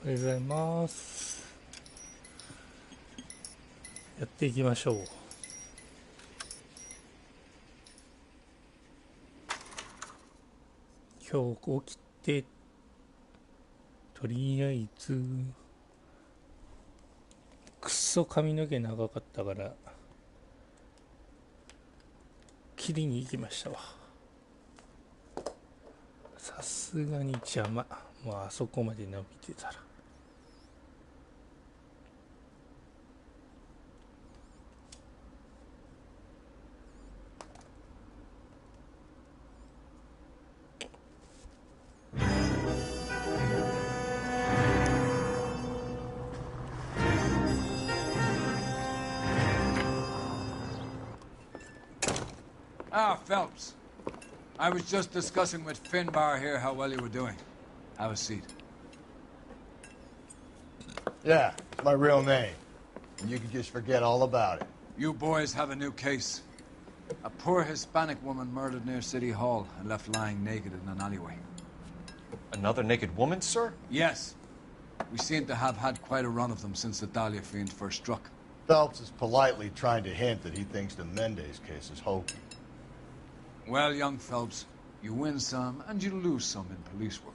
おはようございます。やっていきましょう。今日起きてとりあえずくっそ髪の毛長かったから切りに行きましたわ。さすがに邪魔。もうあそこまで伸びてたら。Ah, Phelps. I was just discussing with Finbar here how well you were doing. Have a seat. Yeah, it's my real name. And you can just forget all about it. You boys have a new case. A poor Hispanic woman murdered near City Hall and left lying naked in an alleyway. Another naked woman, sir? Yes. We seem to have had quite a run of them since the Dahlia fiend first struck. Phelps is politely trying to hint that he thinks the Mendez case is hokey. Well, young Phelps, you win some and you lose some in police work.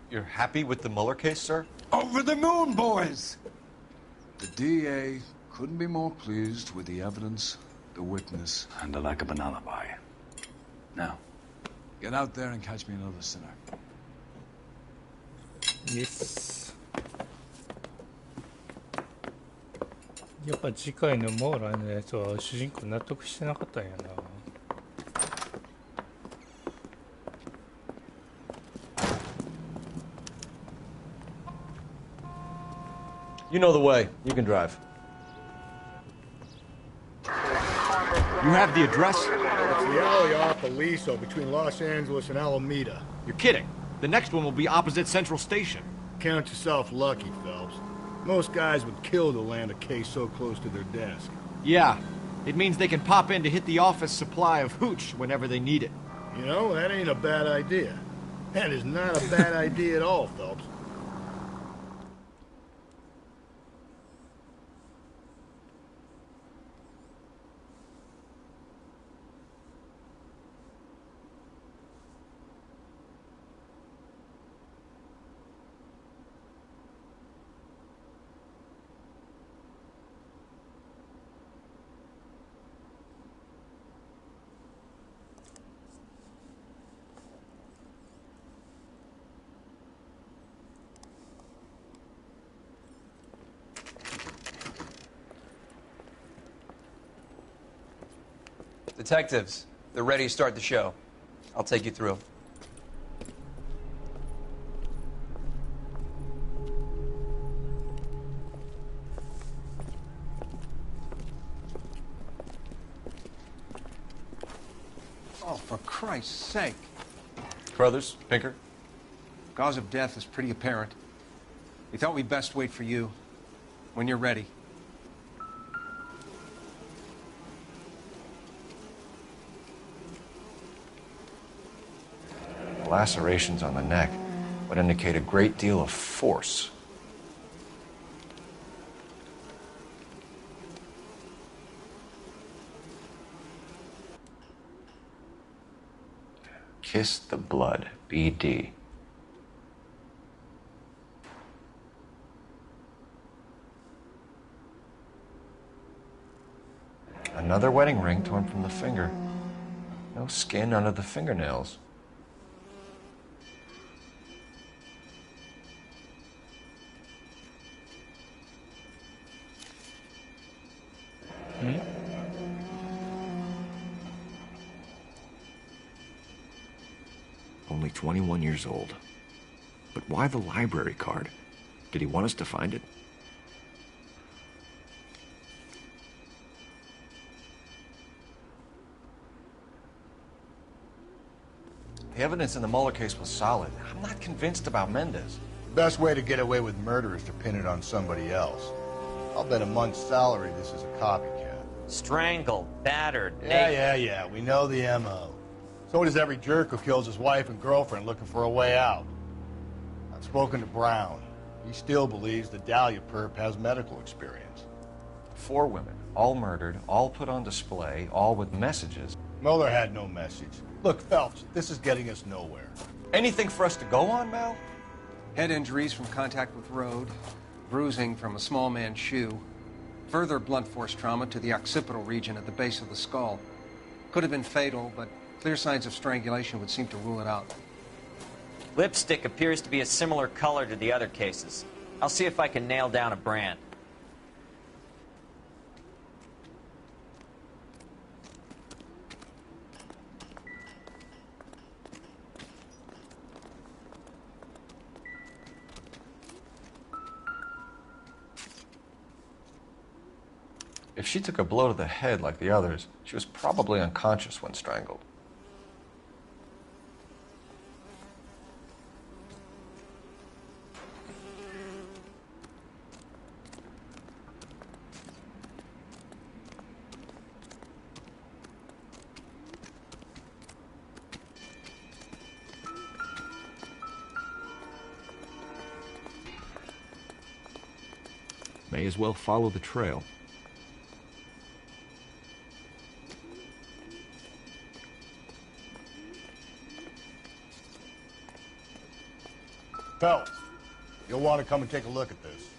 You're happy with the Mueller case, sir? Over the moon, boys! The DA couldn't be more pleased with the evidence, the witness, and the lack of an alibi. Now, get out there and catch me another sinner. Yes. やっぱ次回のモーラーのやつは主人公納得してなかったんやな。You know the way. You can drive. You have the address? It's the alley off Aliso between Los Angeles and Alameda. You're kidding. The next one will be opposite Central Station. Count yourself lucky, Phelps. Most guys would kill to land a case so close to their desk. Yeah. It means they can pop in to hit the office supply of hooch whenever they need it. You know, that ain't a bad idea. That is not a bad idea at all, Phelps. Detectives, they're ready to start the show. I'll take you through. Oh, for Christ's sake. Carruthers, Pinker. Cause of death is pretty apparent. We thought we'd best wait for you. When you're ready. Lacerations on the neck would indicate a great deal of force. Kiss the blood, BD. Another wedding ring torn from the finger. No skin under the fingernails. Only 21 years old. But why the library card? Did he want us to find it? The evidence in the Mueller case was solid. I'm not convinced about Mendez. The best way to get away with murder is to pin it on somebody else. I'll bet a month's salary this is a copycat. Strangled, battered, Yeah. We know the M.O. So does every jerk who kills his wife and girlfriend looking for a way out. I've spoken to Brown. He still believes the Dahlia perp has medical experience. 4 women, all murdered, all put on display, all with messages. Mueller had no message. Look, Phelps, this is getting us nowhere. Anything for us to go on, Mal? Head injuries from contact with road, bruising from a small man's shoe, further blunt force trauma to the occipital region at the base of the skull. Could have been fatal, but clear signs of strangulation would seem to rule it out. Lipstick appears to be a similar color to the other cases. I'll see if I can nail down a brand. If she took a blow to the head like the others, she was probably unconscious when strangled. May as well follow the trail. Phelps, you'll want to come and take a look at this.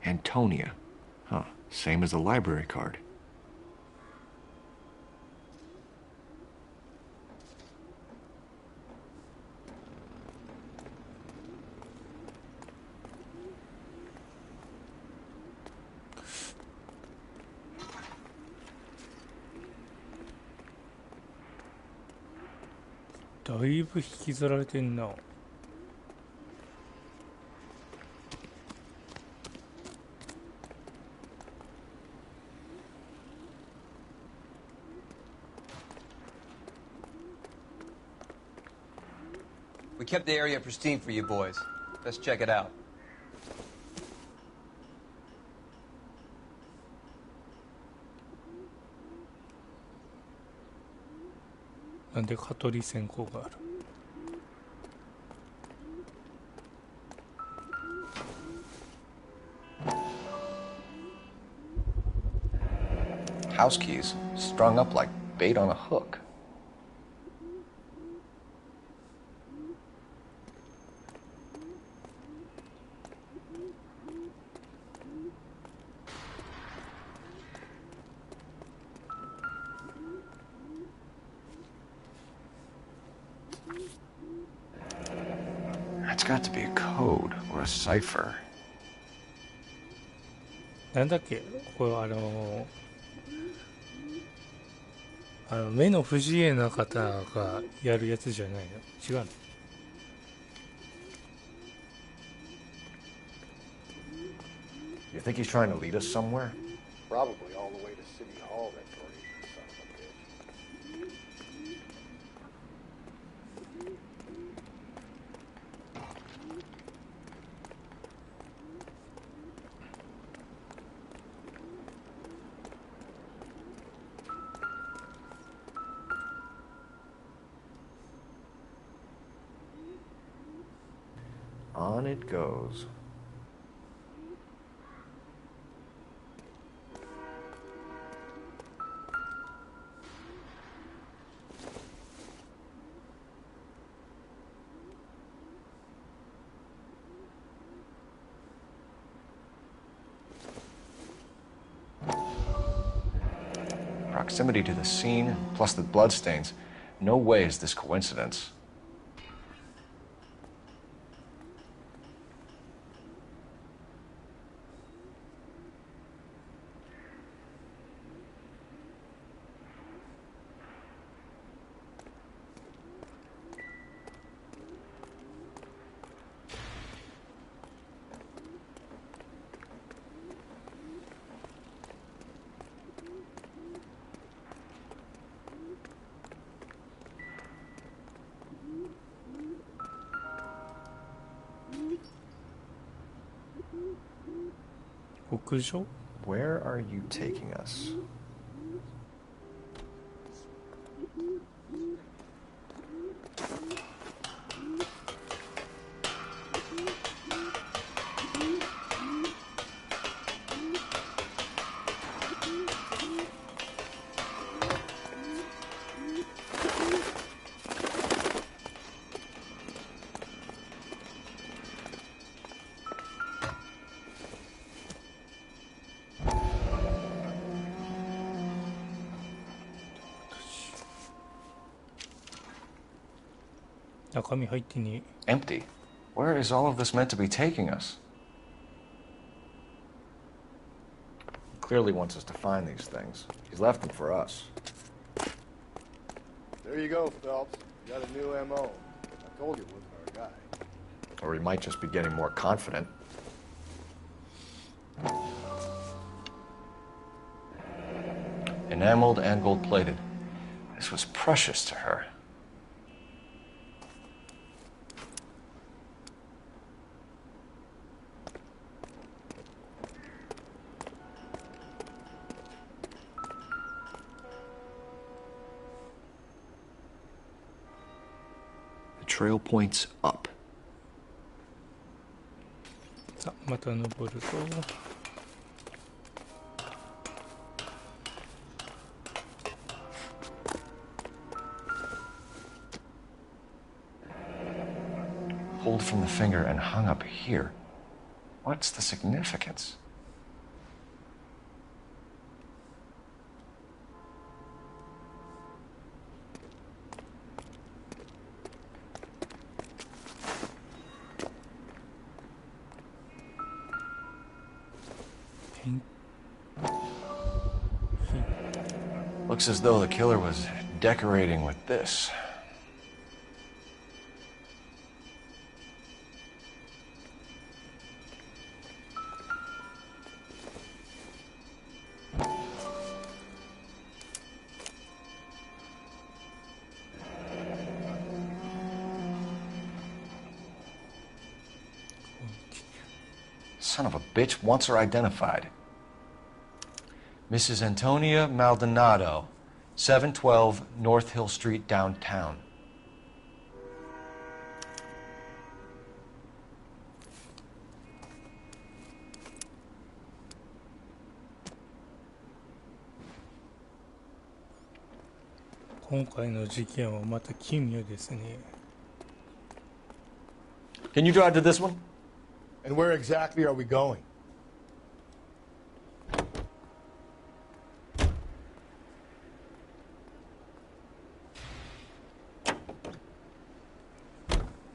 Antonia. Huh, same as the library card.だいぶ引きずられてんな。We kept the area pristine for you boys. Let's check it out. なんで蚊取り線香がある。House keys strung up like bait on a hook. That's got to be a code or a cipher. なんだっけこれ目の不自由な方がやるやつじゃないの？違うの？ You think he's trying to lead us somewhere? Probably all the way to City Hall, that crazy son of a bitch. On it goes. Proximity to the scene, plus the bloodstains. No way is this coincidence. Where are you taking us? 中身入ってね Empty. Where is all of this meant to be taking us? He clearly wants us to find these things. He's left them for us. There you go, Phelps. You got a new M.O. I told you it wasn't our guy. Or he might just be getting more confident. Enameled and gold-plated. This was precious to her. The trail points up. さあまた登ると Pulled from the finger and hung up here. What's the significance? Looks as though the killer was decorating with this. Son of a bitch wants her identified. Mrs. Antonia Maldonado, 712 North Hill Street, downtown.今回の事件はまた奇妙ですね Can you drive to this one? And where exactly are we going?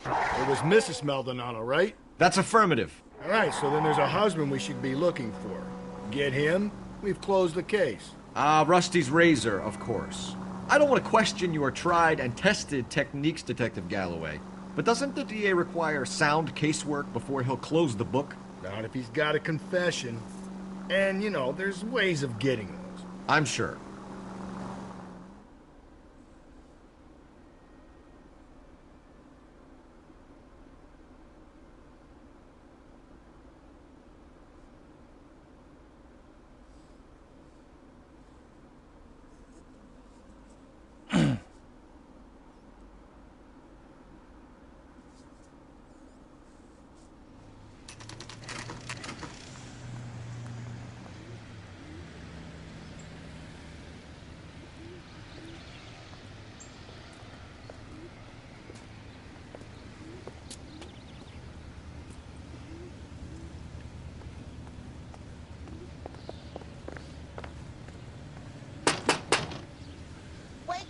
It was Mrs. Maldonado, right? That's affirmative. All right, so then there's a husband we should be looking for. Get him, we've closed the case. Rusty's razor, of course. I don't want to question your tried and tested techniques, Detective Galloway. But doesn't the DA require sound casework before he'll close the book? Not if he's got a confession. And, you know, there's ways of getting those. I'm sure.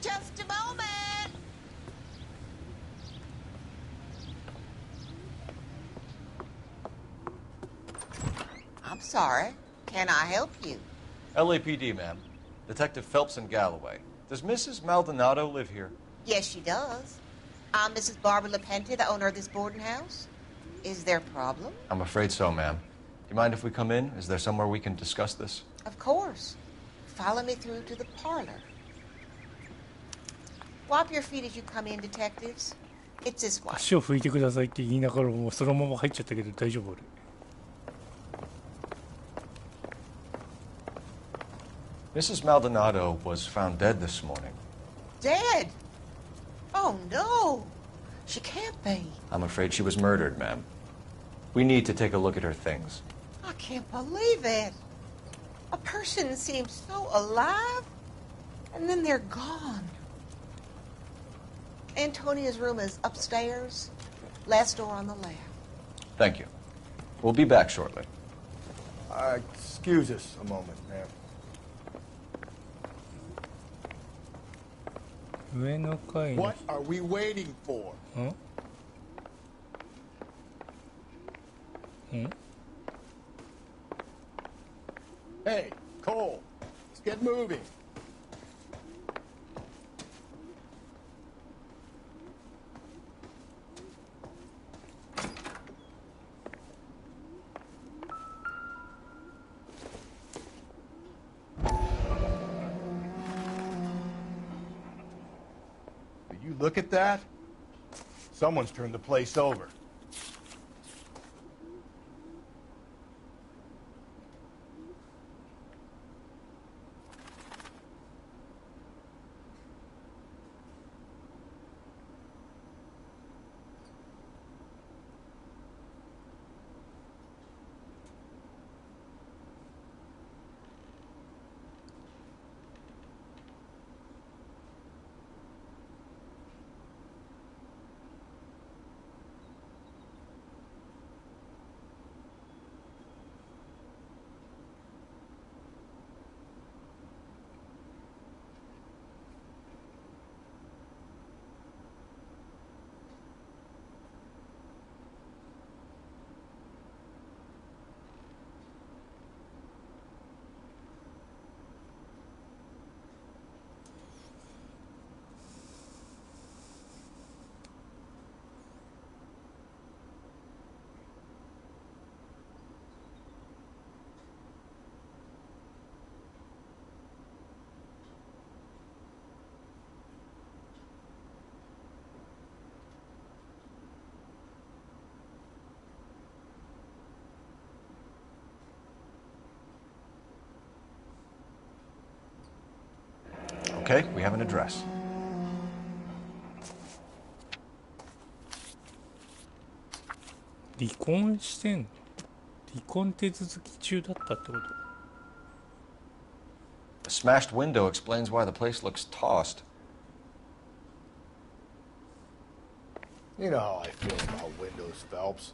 Just a moment. I'm sorry. Can I help you? LAPD, ma'am. Detective Phelps and Galloway. Does Mrs. Maldonado live here? Yes, she does. I'm Mrs. Barbara LaPente, the owner of this boarding house. Is there a problem? I'm afraid so, ma'am. Do you mind if we come in? Is there somewhere we can discuss this? Of course. Follow me through to the parlor. Wipe your feet as you come in, detectives. It's this way. 足を拭いてくださいって言いながらもうそのまま入っちゃったけど大丈夫俺 Mrs. Maldonado was found dead this morning. dead. Oh, no. She can't be. I'm afraid she was murdered, ma'am. We need to take a look at her things. I can't believe it. A person seems so alive, and then they're gone. Antonia's room is upstairs, last door on the left. Thank you. We'll be back shortly. Excuse us a moment, ma'am. 上の階に What are we waiting for? ん Hey, Cole, let's get moving. Did you look at that? Someone's turned the place over. Okay, we have an address. 離婚してんの？離婚手続き中だったってこと？ The smashed window explains why the place looks tossed. You know how I feel about windows, Phelps.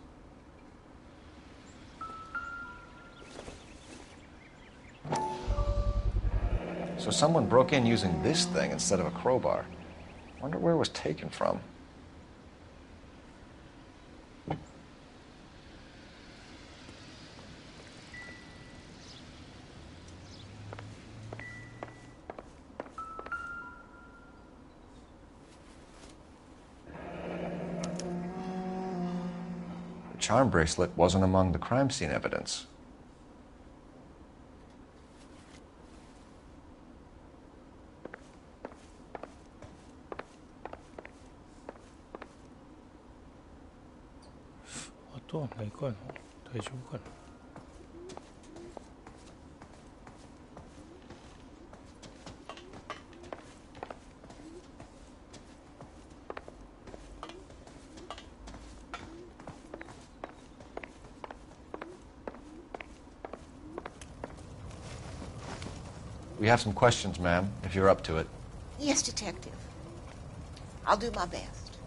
So someone broke in using this thing instead of a crowbar. Wonder where it was taken from. The charm bracelet wasn't among the crime scene evidence. We have some questions, ma'am, if you're up to it. Yes, Detective. I'll do my best.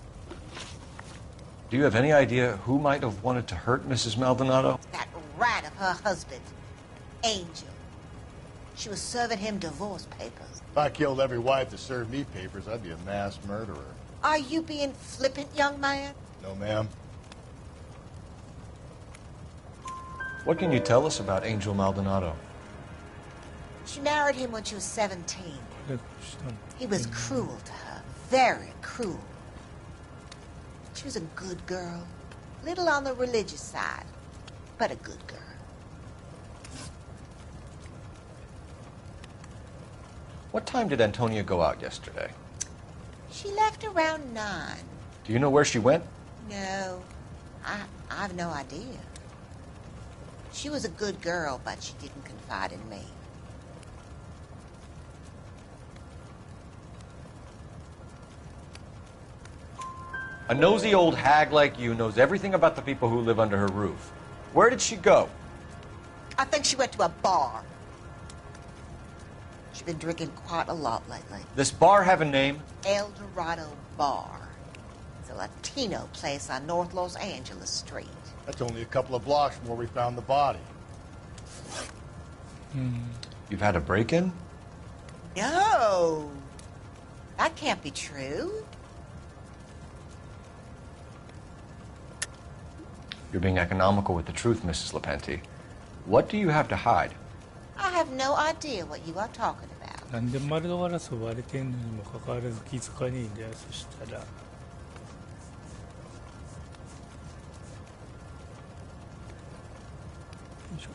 Do you have any idea who might have wanted to hurt Mrs. Maldonado? That rat of her husband, Angel. She was serving him divorce papers. If I killed every wife to serve me papers, I'd be a mass murderer. Are you being flippant, young man? No, ma'am. What can you tell us about Angel Maldonado? She married him when she was 17. He was cruel to her, very cruel. She was a good girl, little on the religious side, but a good girl. What time did Antonia go out yesterday? She left around 9. Do you know where she went? No, I've no idea. She was a good girl, but she didn't confide in me. A nosy old hag like you knows everything about the people who live under her roof. Where did she go? I think she went to a bar. She's been drinking quite a lot lately. This bar have a name? El Dorado Bar. It's a Latino place on North Los Angeles Street. That's only a couple of blocks from where we found the body. You've had a break-in? No. That can't be true. You're being economical with the truth, Mrs. Lepenti. What do you have to hide? I have no idea what you are talking about. なんで丸のガラス割れてんのにもかかわらず気づかねえんだよ。そしたらよいしょ。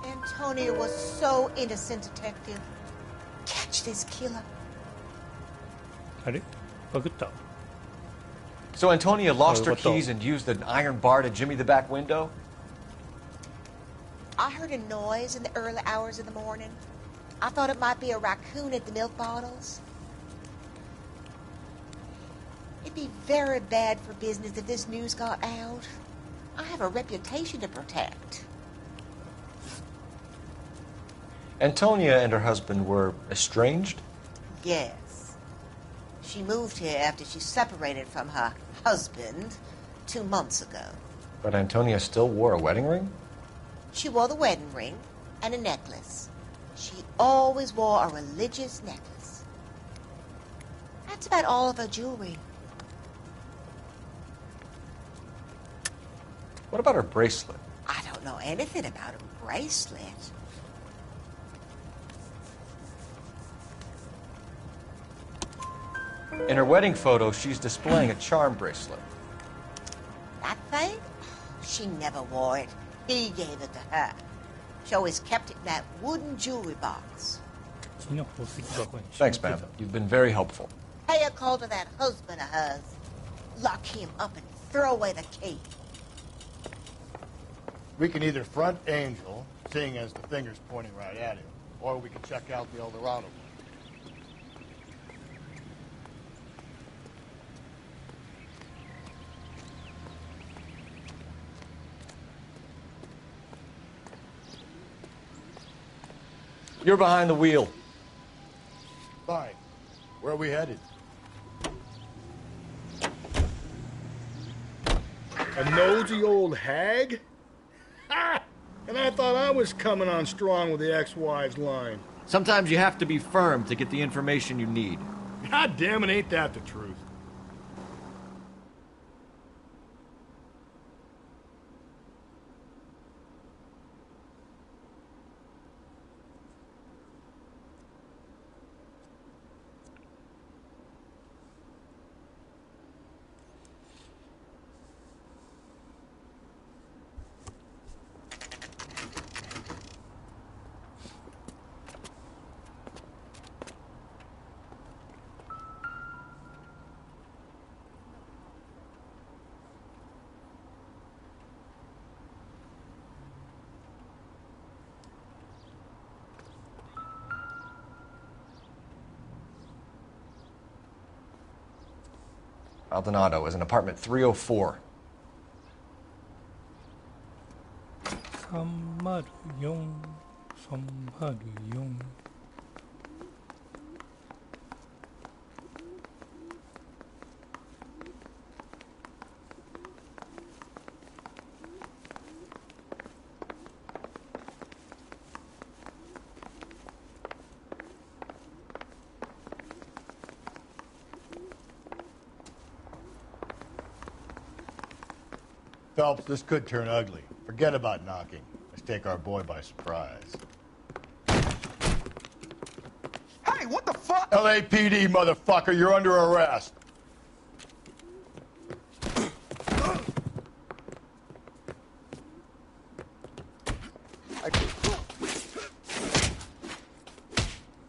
Antonia was so innocent, detective. Catch this killer. あれバグった。 So Antonia lost her what the- keys and used an iron bar to jimmy the back window? I heard a noise in the early hours of the morning. I thought it might be a raccoon at the milk bottles. It'd be very bad for business if this news got out. I have a reputation to protect. Antonia and her husband were estranged? Yes. She moved here after she separated from her husband 2 months ago. But Antonia still wore a wedding ring? She wore the wedding ring and a necklace. She always wore a religious necklace. That's about all of her jewelry. What about her bracelet? I don't know anything about a bracelet. In her wedding photo, she's displaying a charm bracelet. That thing? She never wore it. He gave it to her. She always kept it in that wooden jewelry box. 木の宝石箱に Thanks, ma'am. You've been very helpful. Pay a call to that husband of hers. Lock him up and throw away the key. We can either front Angel, seeing as the finger's pointing right at him, or we can check out the El Dorado one. You're behind the wheel. Fine. Where are we headed? A nosy old hag? Ha! And I thought I was coming on strong with the ex-wives line. Sometimes you have to be firm to get the information you need. God damn it, ain't that the truth? Maldonado is in apartment 304. 304 304 Phelps, this could turn ugly. Forget about knocking. Let's take our boy by surprise. Hey, what the fuck? LAPD, motherfucker, you're under arrest.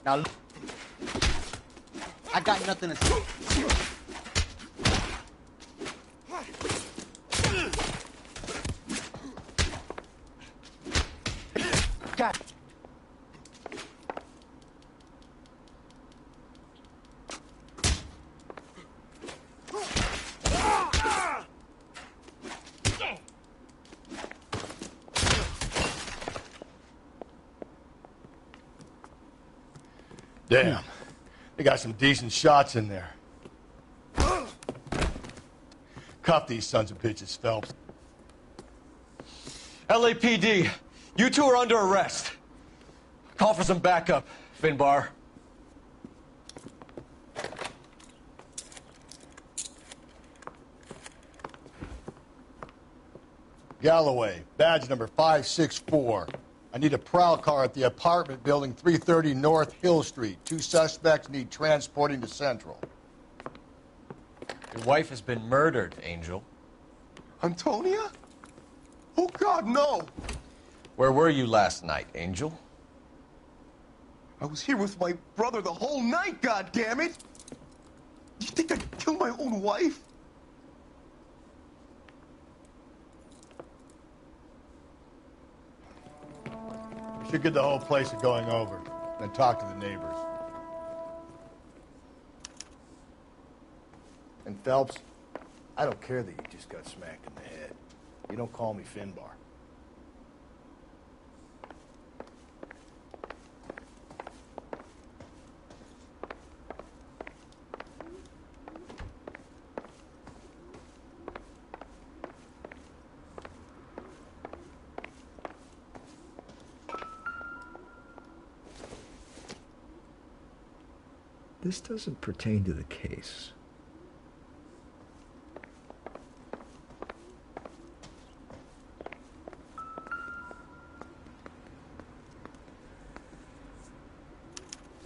Now, I got nothing to say. God. Damn. They got some decent shots in there. Cuff these sons of bitches, Phelps. LAPD, you two are under arrest. Call for some backup, Finbar. Galloway, badge number 564. I need a prowl car at the apartment building 330 North Hill Street. 2 suspects need transporting to Central. Your wife has been murdered, Angel. Antonia? Oh, God, no! Where were you last night, Angel? I was here with my brother the whole night, goddammit! You think I'd kill my own wife? We should get the whole place a going over, then talk to the neighbors. And Phelps, I don't care that you just got smacked in the head. You don't call me Finbar. This doesn't pertain to the case.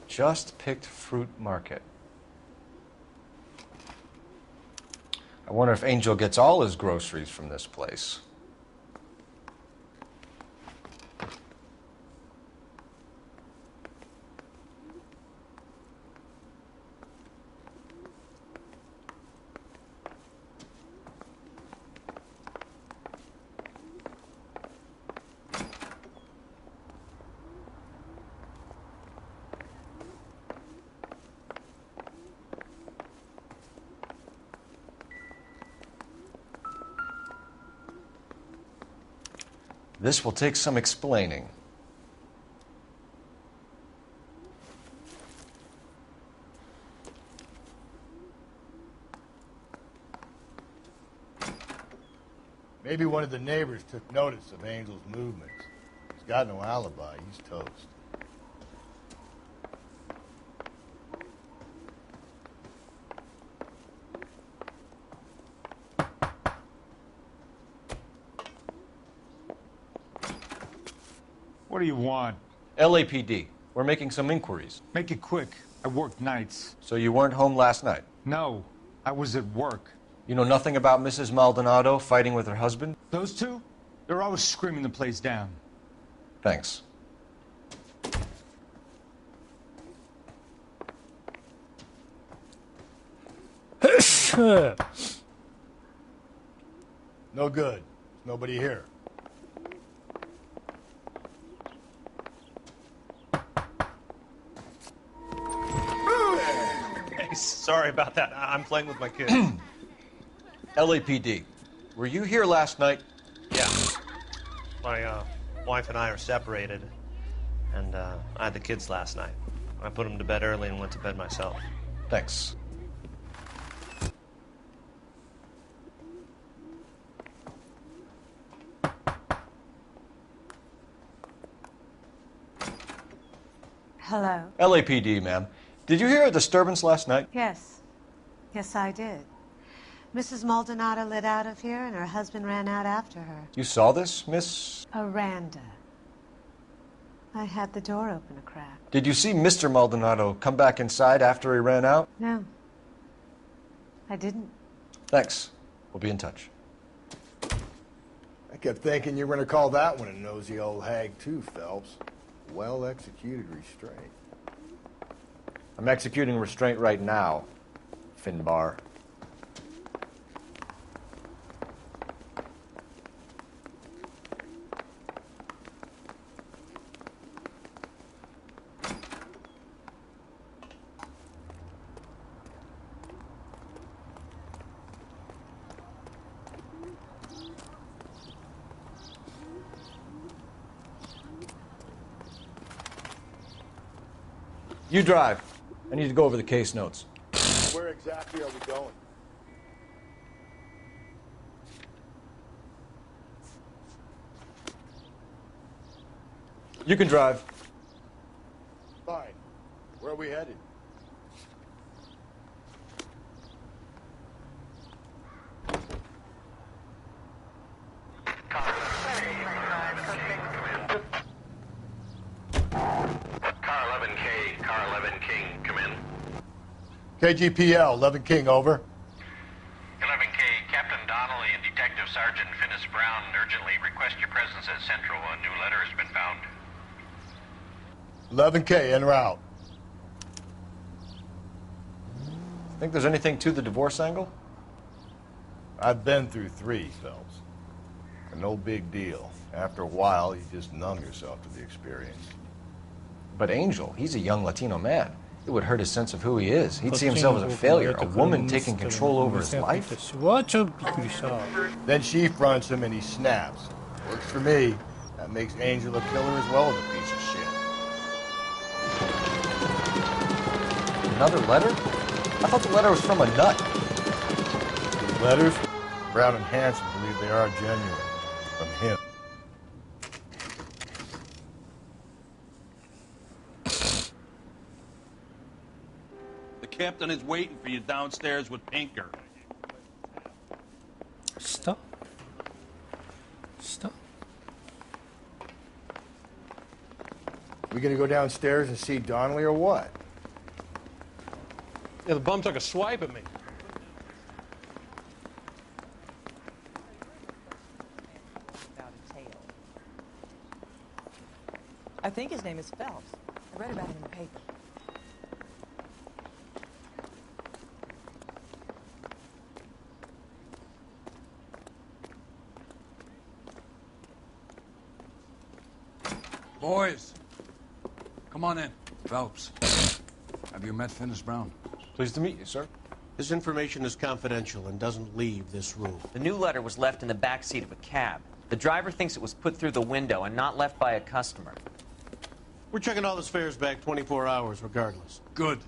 Just picked fruit market. I wonder if Angel gets all his groceries from this place. This will take some explaining. Maybe one of the neighbors took notice of Angel's movements. He's got no alibi. He's toast. What do you want? LAPD. We're making some inquiries. Make it quick. I work nights. So you weren't home last night? No, I was at work. You know nothing about Mrs. Maldonado fighting with her husband? Those two? They're always screaming the place down. Thanks. No good. Nobody here. Sorry about that. I'm playing with my kids. LAPD. Were you here last night? Yeah. My wife and I are separated, and I had the kids last night. I put them to bed early and went to bed myself. Thanks. Hello. LAPD, ma'am. Did you hear a disturbance last night? Yes. Yes, I did. Mrs. Maldonado lit out of here, and her husband ran out after her. You saw this, Miss? Aranda. I had the door open a crack. Did you see Mr. Maldonado come back inside after he ran out? No. I didn't. Thanks. We'll be in touch. I kept thinking you were going to call that one a nosy old hag, too, Phelps. Well-executed restraint. I'm executing restraint right now, Finbar. You drive. I need to go over the case notes. Where exactly are we going? You can drive. Fine. Where are we headed? KGPL, 11 King, over. 11K, Captain Donnelly and Detective Sergeant Finis Brown urgently request your presence at Central. A new letter has been found. 11K, en route. Think there's anything to the divorce angle? I've been through 3, Phelps. No big deal. After a while, you just numb yourself to the experience. But Angel, he's a young Latino man. It would hurt his sense of who he is. He'd see himself as a failure, a woman taking control over his life. Then she fronts him and he snaps. Works for me. That makes Angel a killer as well as a piece of shit. Another letter? I thought the letter was from a nut. These letters? Brown and Hanson believe they are genuine. From him. Captain is waiting for you downstairs with Pinker. Stop. Stop. We gonna go downstairs and see Donnelly or what? Yeah, the bum took a swipe at me. I think his name is Phelps. I read about him in the paper. Boys, come on in. Phelps, have you met Finis Brown? Pleased to meet you, sir. This information is confidential and doesn't leave this room. The new letter was left in the back seat of a cab. The driver thinks it was put through the window and not left by a customer. We're checking all this fares back 24 hours regardless. Good.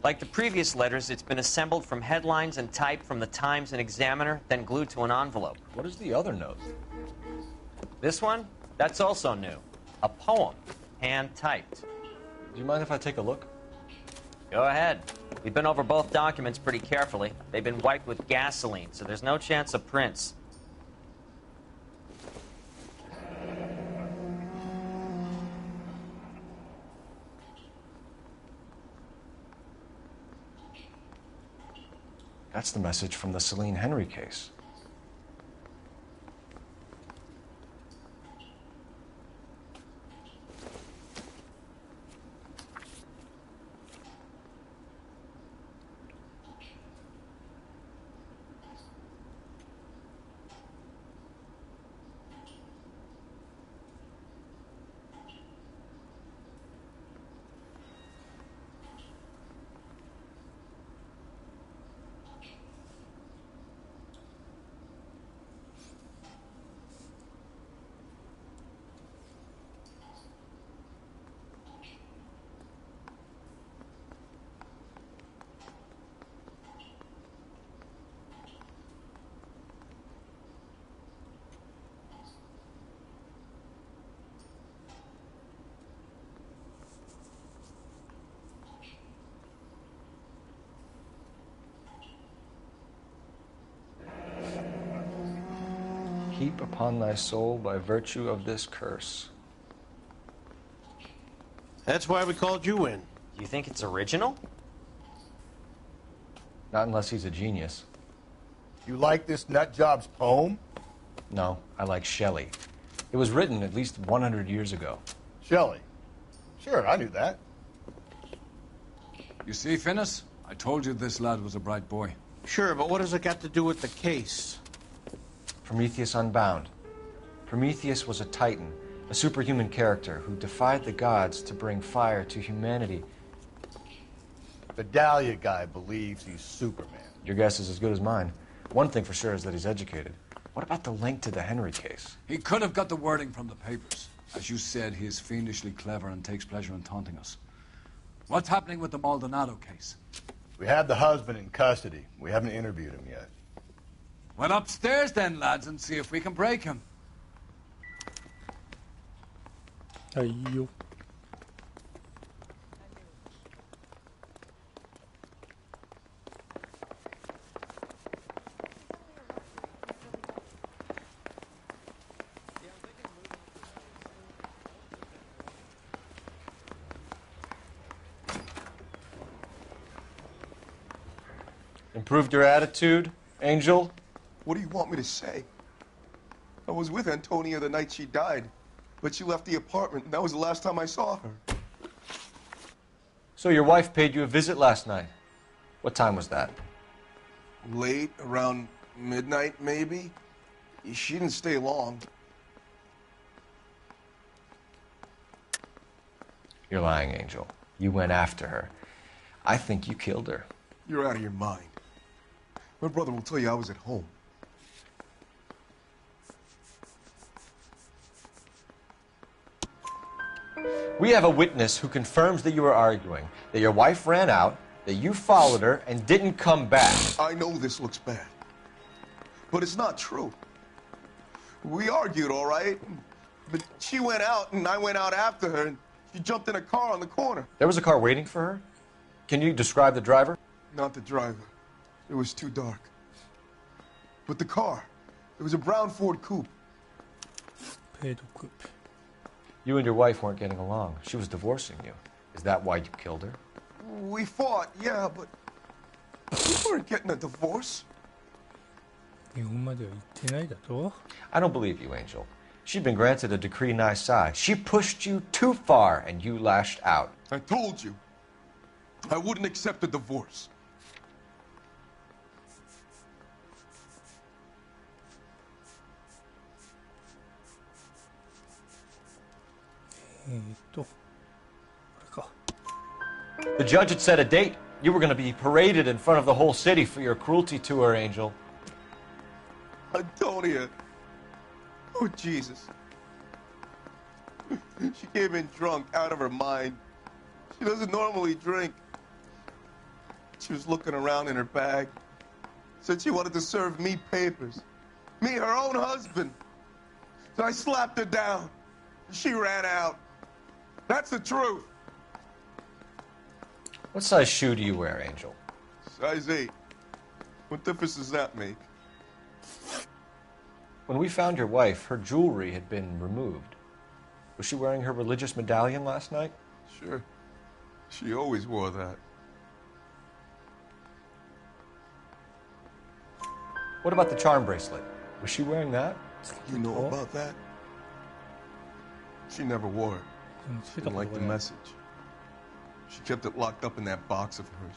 Like the previous letters, it's been assembled from headlines and typed from the Times and Examiner, then glued to an envelope. What is the other note? This one? That's also new. A poem, hand-typed. Do you mind if I take a look? Go ahead. We've been over both documents pretty carefully. They've been wiped with gasoline, so there's no chance of prints. That's the message from the Celine Henry case. Heap upon thy soul by virtue of this curse. That's why we called you in. Do you think it's original? Not unless he's a genius. You like this nutjob's poem? No, I like Shelley. It was written at least 100 years ago. Shelley? Sure, I knew that. You see, Finnis? I told you this lad was a bright boy. Sure, but what has it got to do with the case? Prometheus Unbound. Prometheus was a titan, a superhuman character who defied the gods to bring fire to humanity. The Dahlia guy believes he's Superman. Your guess is as good as mine. One thing for sure is that he's educated. What about the link to the Henry case? He could have got the wording from the papers. As you said, he is fiendishly clever and takes pleasure in taunting us. What's happening with the Maldonado case? We have the husband in custody. We haven't interviewed him yet. Well, upstairs then, lads, and see if we can break him. Aiyo. Improved your attitude, Angel? What do you want me to say? I was with Antonia the night she died, but she left the apartment, and that was the last time I saw her. So your wife paid you a visit last night. What time was that? Late, around midnight, maybe? She didn't stay long. You're lying, Angel. You went after her. I think you killed her. You're out of your mind. My brother will tell you I was at home. We have a witness who confirms that you were arguing, that your wife ran out, that you followed her, and didn't come back. I know this looks bad, but it's not true. We argued, all right, but she went out, and I went out after her, and she jumped in a car on the corner. There was a car waiting for her? Can you describe the driver? Not the driver. It was too dark. But the car, it was a brown Ford Coupe. You and your wife weren't getting along. She was divorcing you. Is that why you killed her? We fought, yeah, but we weren't getting a divorce. I don't believe you, Angel. She'd been granted a decree nisi. She pushed you too far, and you lashed out. I told you. I wouldn't accept a divorce. The judge had set a date. You were going to be paraded in front of the whole city for your cruelty to her, Angel. Antonia. Oh, Jesus. She came in drunk, out of her mind. She doesn't normally drink. She was looking around in her bag. Said she wanted to serve me papers. Me, her own husband. So I slapped her down. She ran out. That's the truth. What size shoe do you wear, Angel? Size 8. What difference does that make? When we found your wife, her jewelry had been removed. Was she wearing her religious medallion last night? Sure. She always wore that. What about the charm bracelet? Was she wearing that? You know about that? She never wore it. Didn't like the message. She kept it locked up in that box of hers.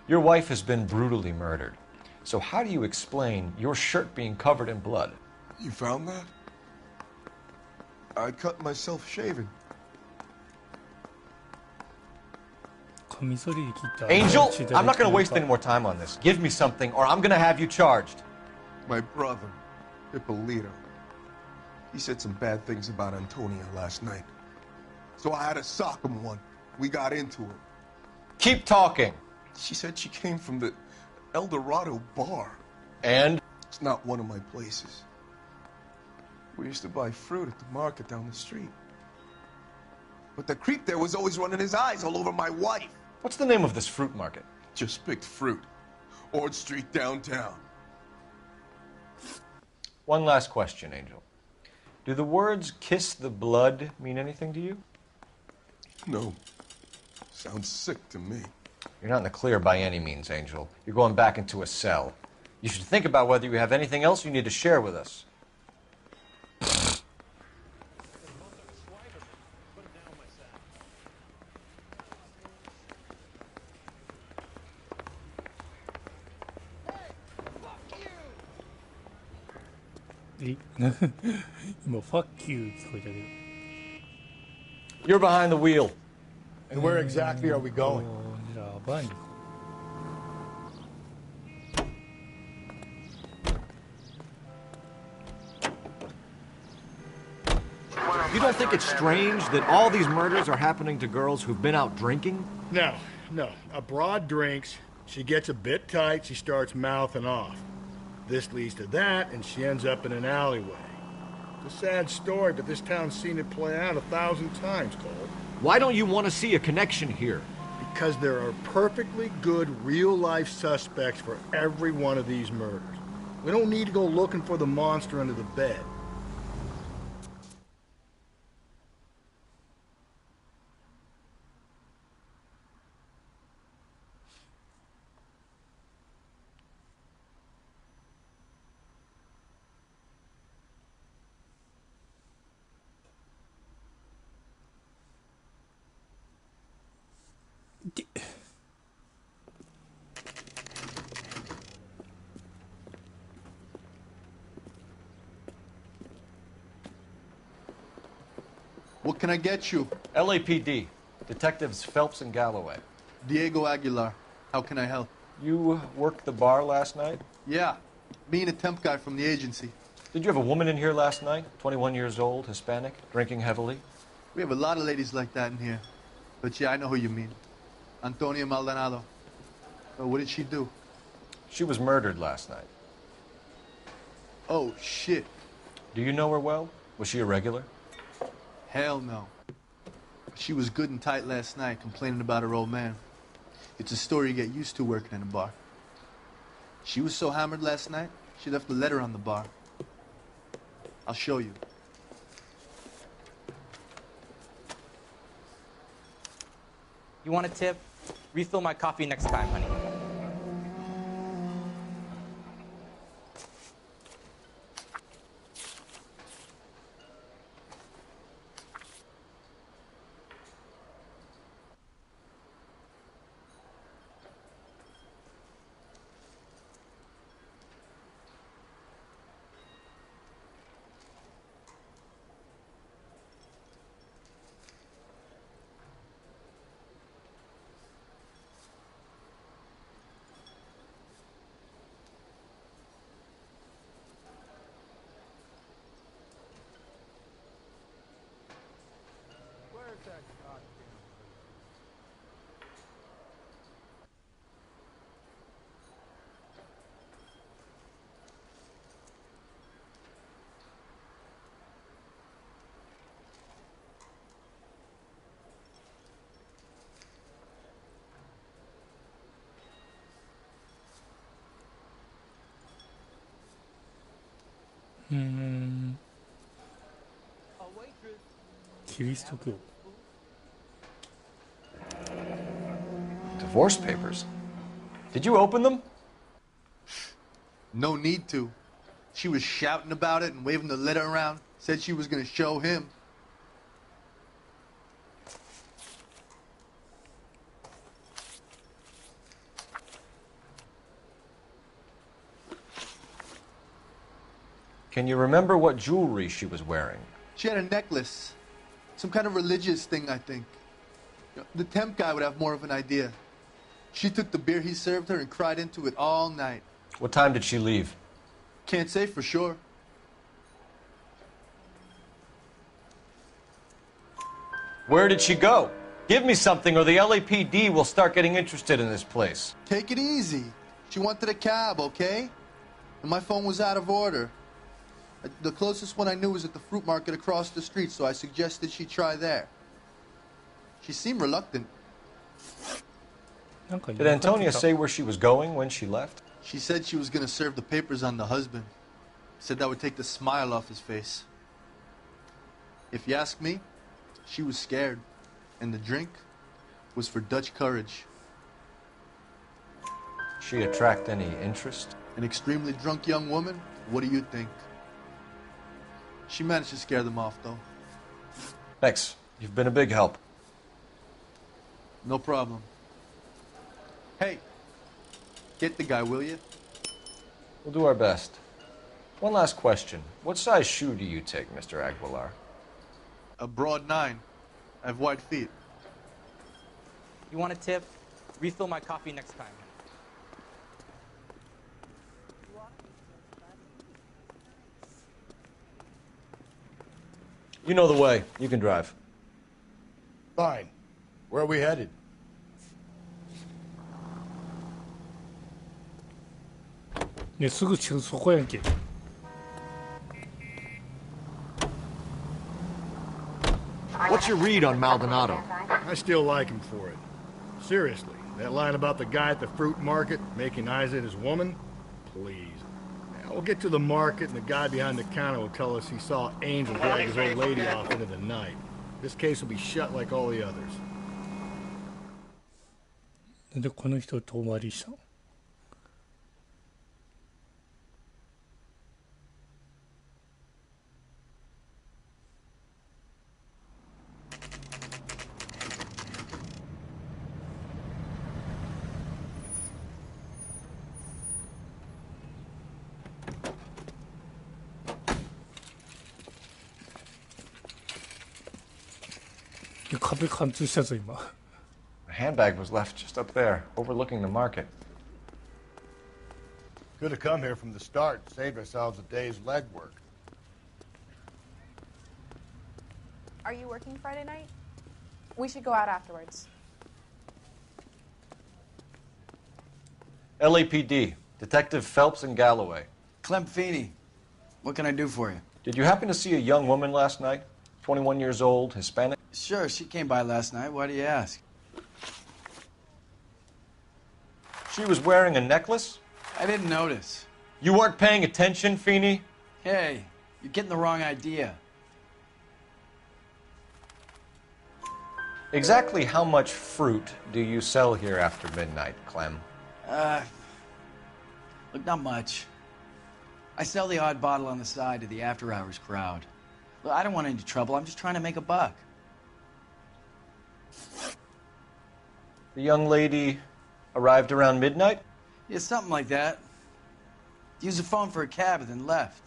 Your wife has been brutally murdered. So how do you explain your shirt being covered in blood? You found that? I cut myself shaving. Angel, I'm not going to waste any more time on this. Give me something or I'm going to have you charged. My brother, Ippolito. He said some bad things about Antonia last night. So I had to sock him one. We got into it. Keep talking. She said she came from the El Dorado bar. And? It's not one of my places. We used to buy fruit at the market down the street. But the creep there was always running his eyes all over my wife. What's the name of this fruit market? Just picked fruit. Ord Street downtown. One last question, Angel. Do the words kiss the blood mean anything to you? No. Sounds sick to me. You're not in the clear by any means, Angel. You're going back into a cell. You should think about whether you have anything else you need to share with us. え今、fuck you 聞こえたけど。 You're behind the wheel. And where exactly are we going? じゃあ、バーに行こ You don't think it's strange that all these murders are happening to girls who've been out drinking? No, no. A broad drinks, she gets a bit tight, she starts mouthing off. This leads to that, and she ends up in an alleyway. It's a sad story, but this town's seen it play out 1,000 times, Cole. Why don't you want to see a connection here? Because there are perfectly good real-life suspects for every one of these murders. We don't need to go looking for the monster under the bed. What can I get you? LAPD. Detectives Phelps and Galloway. Diego Aguilar. How can I help? You worked the bar last night? Yeah. Me and a temp guy from the agency. Did you have a woman in here last night? 21 years old, Hispanic, drinking heavily? We have a lot of ladies like that in here. But yeah, I know who you mean. Antonia Maldonado. What did she do? She was murdered last night. Oh, shit. Do you know her well? Was she a regular? Hell no. She was good and tight last night, complaining about her old man. It's a story you get used to working in a bar. She was so hammered last night, she left a letter on the bar. I'll show you. You want a tip? Refill my coffee next time, honey. Divorce papers? Did you open them? No need to. She was shouting about it and waving the letter around. Said she was gonna show him. Can you remember what jewelry she was wearing? She had a necklace. Some kind of religious thing, I think. The temp guy would have more of an idea. She took the beer he served her and cried into it all night. What time did she leave? Can't say for sure. Where did she go? Give me something or the LAPD will start getting interested in this place. Take it easy. She wanted a cab, okay? And my phone was out of order. The closest one I knew was at the fruit market across the street, so I suggested she try there. She seemed reluctant. Did Antonia say where she was going when she left? She said she was going to serve the papers on the husband. Said that would take the smile off his face. If you ask me, she was scared. And the drink was for Dutch courage. She attract any interest? An extremely drunk young woman? What do you think? She managed to scare them off, though. Thanks. You've been a big help. No problem. Hey, get the guy, will you? We'll do our best. One last question. What size shoe do you take, Mr. Aguilar? A broad 9. I have wide feet. You want a tip? Refill my coffee next time. You know the way. You can drive. Fine. Where are we headed? 네, すぐそこやんけ. What's your read on Maldonado? I still like him for it. Seriously, that line about the guy at the fruit market making eyes at his woman? Please. Now, we'll get to the market and the guy behind the counter will tell us he saw Angel drag his old lady off into the night. This case will be shut like all the others. なんでこの人遠回りしたの? The handbag was left just up there, overlooking the market. Could have come here from the start, saved ourselves a day's legwork. Are you working Friday night? We should go out afterwards. LAPD, Detective Phelps and Galloway. Clem Feeney, what can I do for you? Did you happen to see a young woman last night? 21 years old, Hispanic? Sure, she came by last night. Why do you ask? She was wearing a necklace? I didn't notice. You weren't paying attention, Feeney? Hey, you're getting the wrong idea. Exactly how much fruit do you sell here after midnight, Clem? Look, not much. I sell the odd bottle on the side to the after-hours crowd. Look, I don't want any trouble. I'm just trying to make a buck. The young lady arrived around midnight? Yeah, something like that. Used the phone for a cab and then left.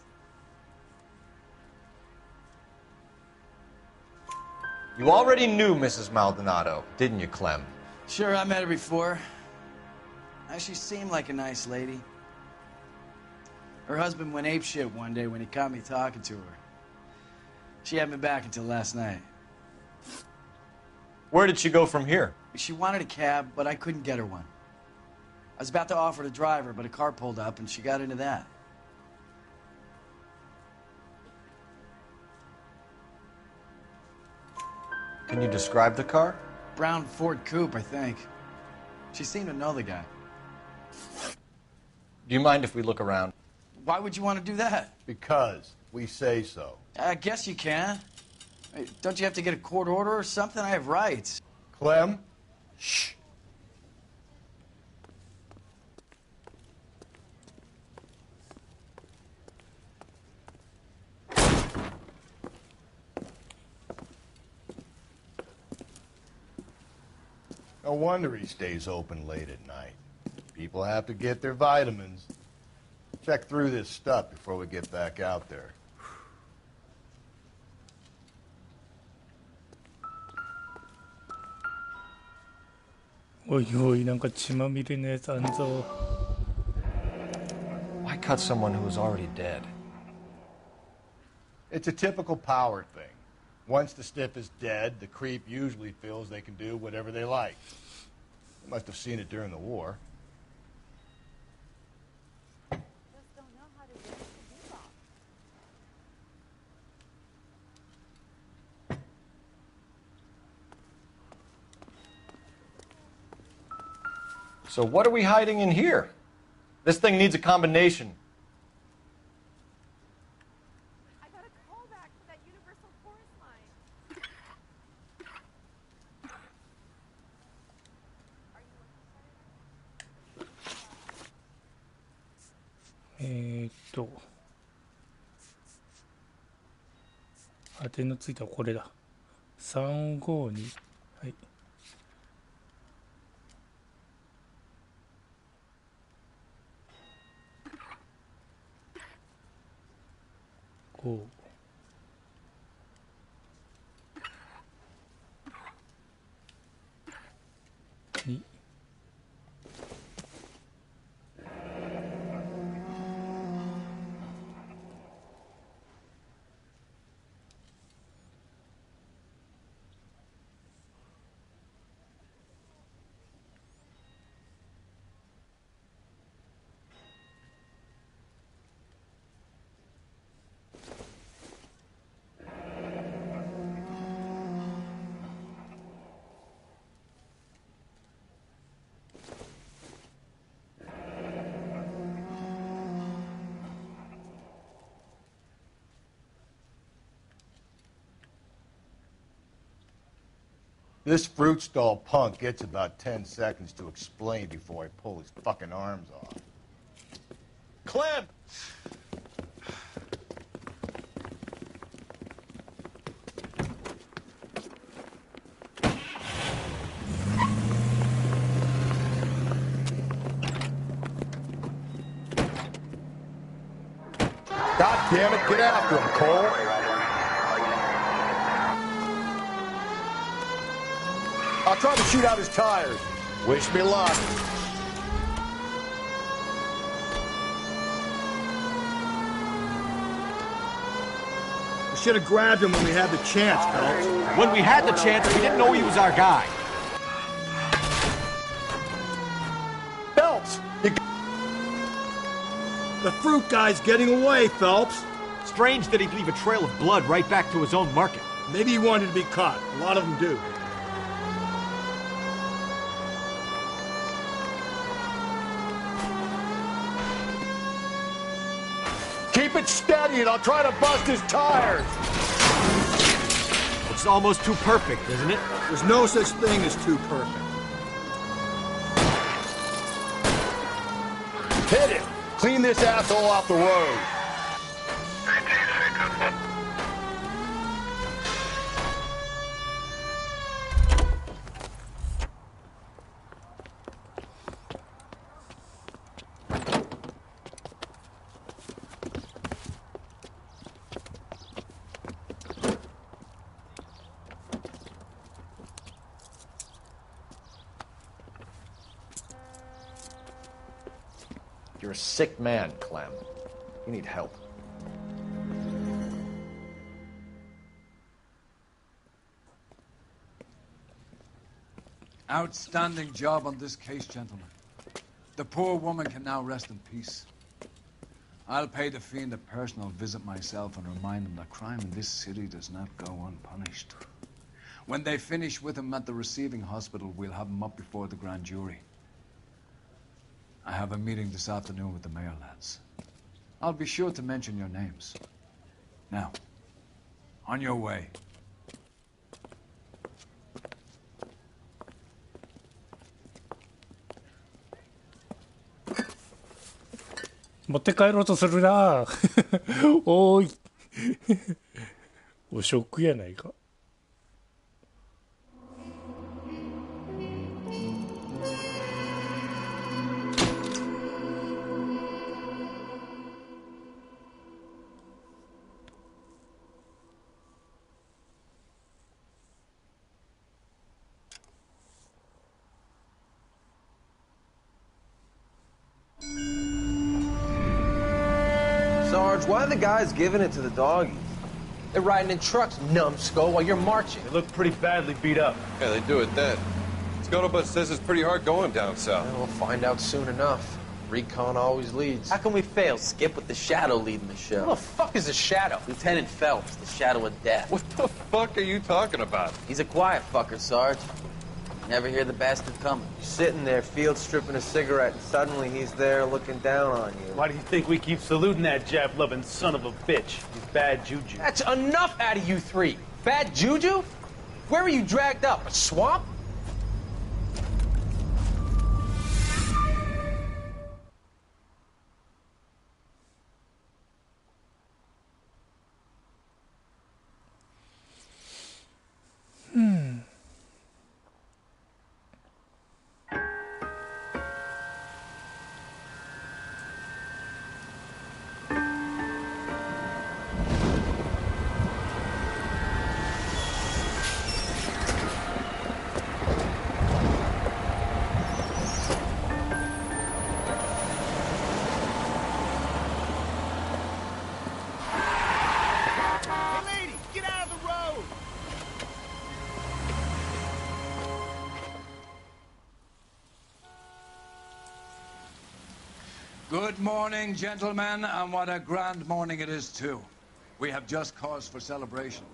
You already knew Mrs. Maldonado, didn't you, Clem? Sure, I met her before. She seemed like a nice lady. Her husband went apeshit one day when he caught me talking to her. She had me back until last night. Where did she go from here? She wanted a cab, but I couldn't get her one. I was about to offer to drive her, but a car pulled up and she got into that. Can you describe the car? Brown Ford Coupe, I think. She seemed to know the guy. Do you mind if we look around? Why would you want to do that? Because we say so. I guess you can. Don't you have to get a court order or something? I have rights. Clem? Shh. No wonder he stays open late at night. People have to get their vitamins. Check through this stuff before we get back out there. Why cut someone who is already dead? It's a typical power thing. Once the stiff is dead, the creep usually feels they can do whatever they like. They must have seen it during the war. So what are we hiding in here? This thing needs a combination. I got a call back to that Universal Chorus line. 当てのついたこれだ。352。はい。おう。に。This fruit stall punk gets about 10 seconds to explain before I pull his fucking arms off. Clem! God damn it, get after him, Cole. I'll try to shoot out his tires. Wish me luck. We should have grabbed him when we had the chance, Phelps. When we had the chance, we didn't know he was our guy. Phelps! The fruit guy's getting away, Phelps. Strange that he'd leave a trail of blood right back to his own market. Maybe he wanted to be caught. A lot of them do. Keep it steady and I'll try to bust his tires. It's almost too perfect, isn't it? There's no such thing as too perfect. Hit it. Clean this asshole off the road. You're a sick man, Clem. You need help. Outstanding job on this case, gentlemen. The poor woman can now rest in peace. I'll pay the fiend a personal visit myself and remind him that crime in this city does not go unpunished. When they finish with him at the receiving hospital, we'll have him up before the grand jury. I have a meeting this afternoon with the mayor lads. I'll be sure to mention your names. Now, on your way.持って帰ろうとするな。おーい。おショックやないか。Sarge, why are the guys giving it to the doggies? They're riding in trucks, numbskull, while you're marching. They look pretty badly beat up. Yeah, they do it then. Scuttlebutt says it's pretty hard going down south. Well, we'll find out soon enough. Recon always leads. How can we fail, Skip, with the Shadow leading the show? Who the fuck is the Shadow? Lieutenant Phelps, the Shadow of Death. What the fuck are you talking about? He's a quiet fucker, Sarge. Never hear the bastard coming. You're sitting there, field stripping a cigarette, and suddenly he's there looking down on you. Why do you think we keep saluting that Jap-loving son of a bitch? He's bad juju. That's enough out of you three. Bad juju? Where were you dragged up? A swamp? Good morning, gentlemen, and what a grand morning it is, too. We have just cause for celebration.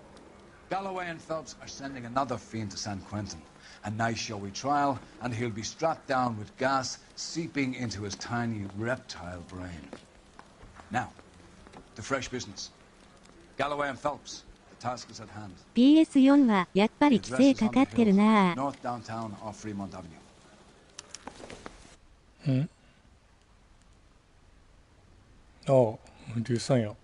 Galloway and Phelps are sending another fiend to San Quentin. A nice showy trial, and he'll be strapped down with gas seeping into his tiny reptile brain. Now, the fresh business. Galloway and Phelps, the task is at hand. PS4 はやっぱり The 規 address 制 is か on かっ the てる hill, な。 north downtown off Fremont Avenue. うんああ、硫酸や。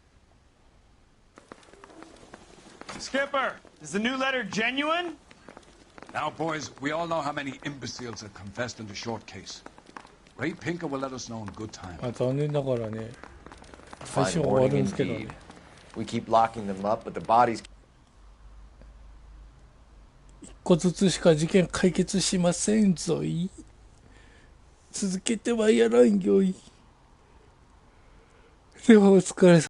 Skipper, is the new letter genuine? Now, boys, we all know how many imbeciles have confessed in the short case. Ray Pinker will let us know in good time. まあ残念ながらね、最 Fine 初は終わるん warning ですけど indeed. ね。 We keep locking them up, but the bodies. 一個ずつしか事件解決しませんぞい。続けてはやらんよい。ではお疲れ様。